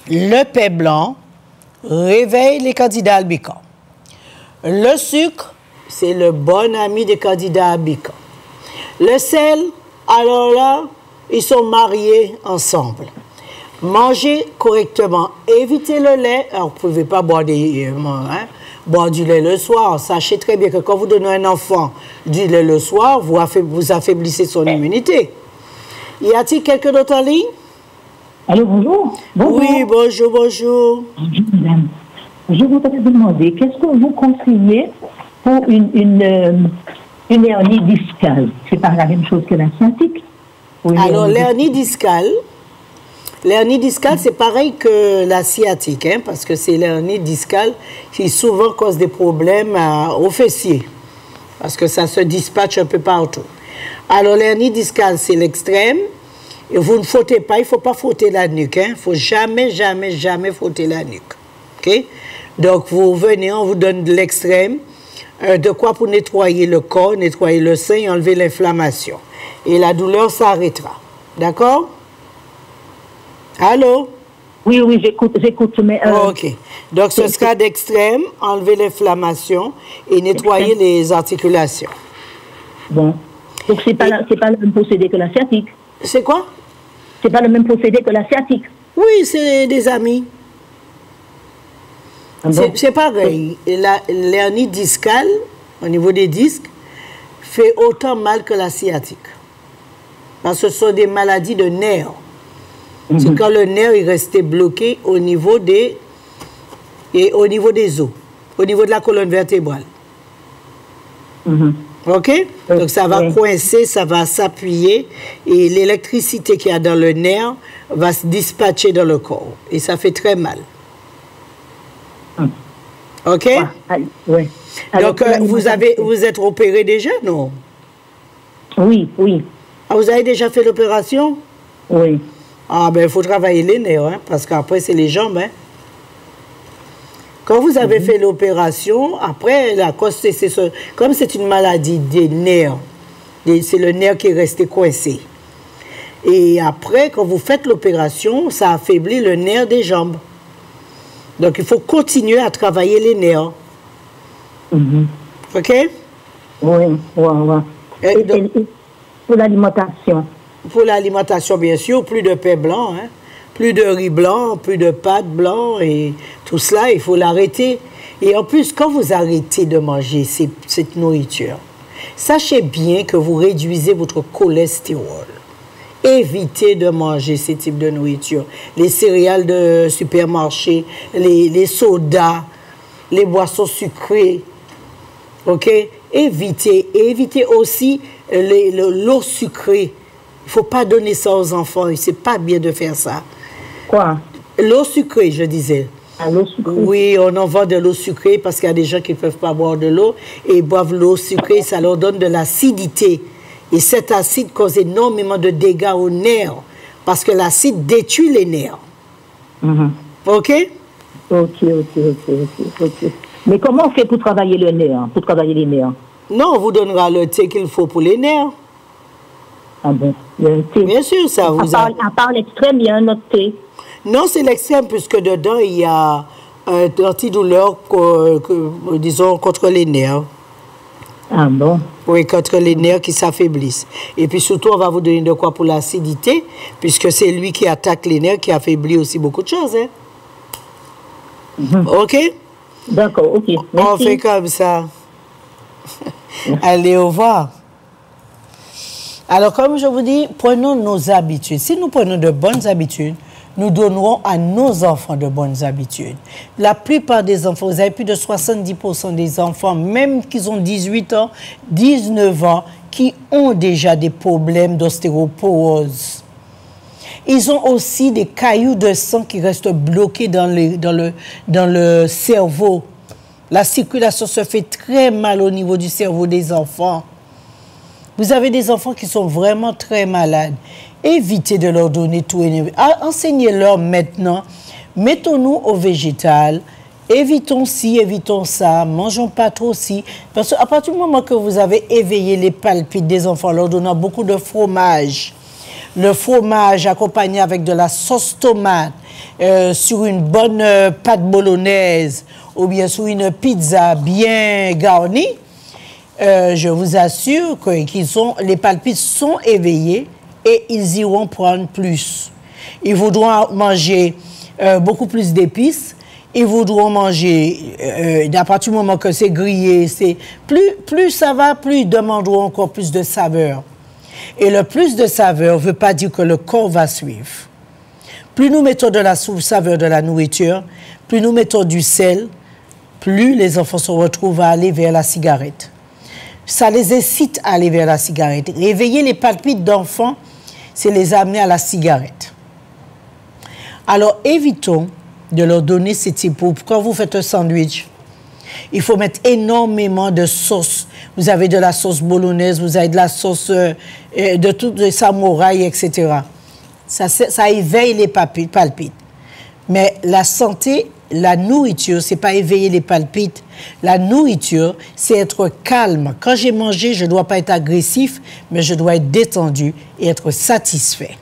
le pain blanc réveille les candidats albicans. Le sucre, c'est le bon ami des candidats albicans. Le sel, alors là, ils sont mariés ensemble. Mangez correctement. Évitez le lait. Alors, vous ne pouvez pas boire boire du lait le soir. Sachez très bien que quand vous donnez à un enfant du lait le soir, vous affaiblissez son immunité. Y a-t-il quelqu'un d'autre en ligne? Allô, bonjour. Oui, bonjour. Bonjour, madame. Je voudrais vous demander, qu'est-ce que vous conseillez pour une hernie discale? C'est pas la même chose que la sciatique? Alors, l'hernie discale, c'est pareil que la sciatique, hein, parce que c'est l'hernie discale qui souvent cause des problèmes aux fessiers, parce que ça se dispatche un peu partout. Alors, l'hernie discale, c'est l'extrême. Et vous ne frottez pas, il ne faut pas frotter la nuque. Il ne faut jamais frotter la nuque. OK? Donc, vous venez, on vous donne de l'extrême, de quoi pour nettoyer le corps, nettoyer le sein et enlever l'inflammation. Et la douleur s'arrêtera. D'accord? Allô? Oui, j'écoute. Mais OK. Donc, ce sera d'extrême, enlever l'inflammation et nettoyer les articulations. Bon. Donc, c'est pas le même procédé que la sciatique. C'est quoi? C'est pas le même procédé que la sciatique. Oui, c'est des amis. Ah bon? C'est pareil. L'hernie discale, au niveau des disques, fait autant mal que la sciatique. Parce que ce sont des maladies de nerfs. C'est quand le nerf est resté bloqué au niveau des os, au niveau de la colonne vertébrale. OK? Donc, ça va coincer, ça va s'appuyer et l'électricité qu'il y a dans le nerf va se dispatcher dans le corps. Et ça fait très mal. OK? Oui. Donc, vous êtes opéré déjà, non? Oui. Ah, vous avez déjà fait l'opération? Oui. Ah, ben, il faut travailler les nerfs, hein, parce qu'après, c'est les jambes, hein. Quand vous avez fait l'opération, après, comme c'est une maladie des nerfs, c'est le nerf qui est resté coincé. Et après, quand vous faites l'opération, ça affaiblit le nerf des jambes. Donc, il faut continuer à travailler les nerfs. OK? Oui. Et pour l'alimentation? Pour l'alimentation, bien sûr, plus de pain blanc, hein. Plus de riz blanc, plus de pâtes blancs et tout cela, il faut l'arrêter. Et en plus, quand vous arrêtez de manger cette nourriture, sachez bien que vous réduisez votre cholestérol. Évitez de manger ces types de nourriture. Les céréales de supermarché, les sodas, les boissons sucrées. OK? Évitez aussi l'eau sucrée. Il ne faut pas donner ça aux enfants. Ce n'est pas bien de faire ça. Quoi? L'eau sucrée, je disais. Ah, l'eau sucrée? Oui, on en vend de l'eau sucrée parce qu'il y a des gens qui ne peuvent pas boire de l'eau et ils boivent l'eau sucrée, ça leur donne de l'acidité. Et cet acide cause énormément de dégâts aux nerfs parce que l'acide détruit les nerfs. OK? OK. Mais comment on fait pour travailler le nerf, Non, on vous donnera le thé qu'il faut pour les nerfs. Ah bon? Bien sûr, ça vous à part l'extrême, il y a un autre thé. Non, c'est l'extrême, puisque dedans, il y a un antidouleur, disons, contre les nerfs. Ah bon? Oui, contre les nerfs qui s'affaiblissent. Et puis surtout, on va vous donner de quoi pour l'acidité, puisque c'est lui qui attaque les nerfs, qui affaiblit aussi beaucoup de choses. Hein? OK? D'accord, OK. Merci. On fait comme ça. Allez, au revoir. Alors, comme je vous dis, prenons nos habitudes. Si nous prenons de bonnes habitudes, nous donnerons à nos enfants de bonnes habitudes. La plupart des enfants, vous avez plus de 70% des enfants, même qui ont 18 ans, 19 ans, qui ont déjà des problèmes d'ostéoporose. Ils ont aussi des cailloux de sang qui restent bloqués dans le cerveau. La circulation se fait très mal au niveau du cerveau des enfants. Vous avez des enfants qui sont vraiment très malades. Évitez de leur donner tout. Enseignez-leur maintenant. Mettons-nous au végétal Évitons ci, évitons ça, mangeons pas trop ci. Parce qu'à partir du moment que vous avez éveillé les palpites des enfants, leur donnant beaucoup de fromage, le fromage accompagné avec de la sauce tomate, sur une bonne pâte bolognaise ou bien sur une pizza bien garnie, je vous assure que les palpites sont éveillés et ils iront prendre plus. Ils voudront manger beaucoup plus d'épices. Ils voudront manger, à partir du moment que c'est grillé, plus ça va, plus ils demanderont encore plus de saveur. Et le plus de saveur ne veut pas dire que le corps va suivre. Plus nous mettons de la saveur de la nourriture, plus nous mettons du sel, plus les enfants se retrouvent à aller vers la cigarette. Ça les incite à aller vers la cigarette. Réveiller les palpites d'enfants, c'est les amener à la cigarette. Alors évitons de leur donner ces types. Quand vous faites un sandwich, il faut mettre énormément de sauce. Vous avez de la sauce bolognaise, vous avez de la sauce de toutes les samouraïs, etc. Ça éveille les palpites. Mais la santé, la nourriture, c'est pas éveiller les palpites. La nourriture, c'est être calme. Quand j'ai mangé, je ne dois pas être agressif, mais je dois être détendu et être satisfait.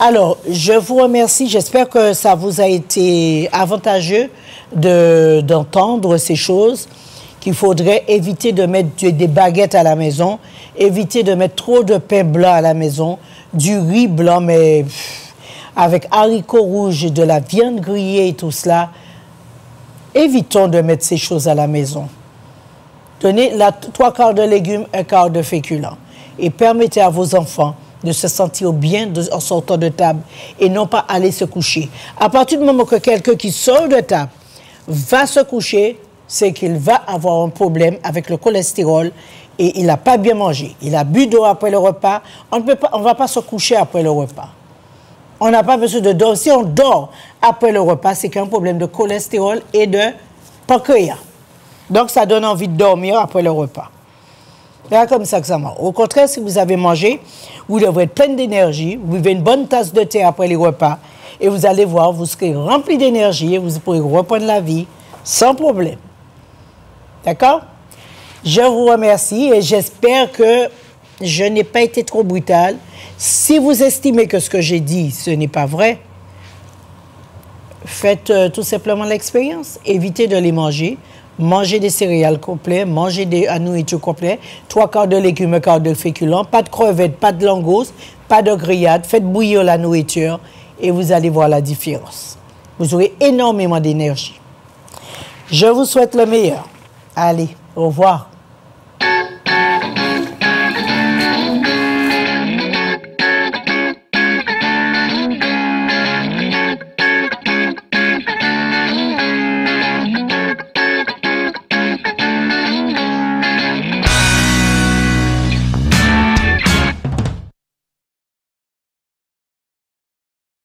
Alors, je vous remercie. J'espère que ça vous a été avantageux d'entendre ces choses, qu'il faudrait éviter de mettre des baguettes à la maison, éviter de mettre trop de pain blanc à la maison, du riz blanc, mais avec haricots rouges, de la viande grillée et tout cela. Évitons de mettre ces choses à la maison. Donnez 3/4 de légumes, 1/4 de féculents. Et permettez à vos enfants de se sentir bien en sortant de table et non pas aller se coucher. À partir du moment que quelqu'un qui sort de table va se coucher, c'est qu'il va avoir un problème avec le cholestérol et il n'a pas bien mangé. Il a bu d'eau après le repas. On ne va pas se coucher après le repas. On n'a pas besoin de dormir. Si on dort après le repas, c'est qu'il y a un problème de cholestérol et de pancréas. Donc, ça donne envie de dormir après le repas. C'est comme ça que ça marche. Au contraire, si vous avez mangé, vous devrez être plein d'énergie, vous buvez une bonne tasse de thé après les repas, et vous allez voir, vous serez rempli d'énergie et vous pourrez reprendre la vie sans problème. D'accord? Je vous remercie et j'espère que je n'ai pas été trop brutale. Si vous estimez que ce que j'ai dit, ce n'est pas vrai, faites tout simplement l'expérience. Évitez de les manger. Mangez des céréales complets, mangez des nourriture complète, 3/4 de légumes, 1/4 de féculents, pas de crevettes, pas de langoustes, pas de grillades. Faites bouillir la nourriture et vous allez voir la différence. Vous aurez énormément d'énergie. Je vous souhaite le meilleur. Allez, au revoir.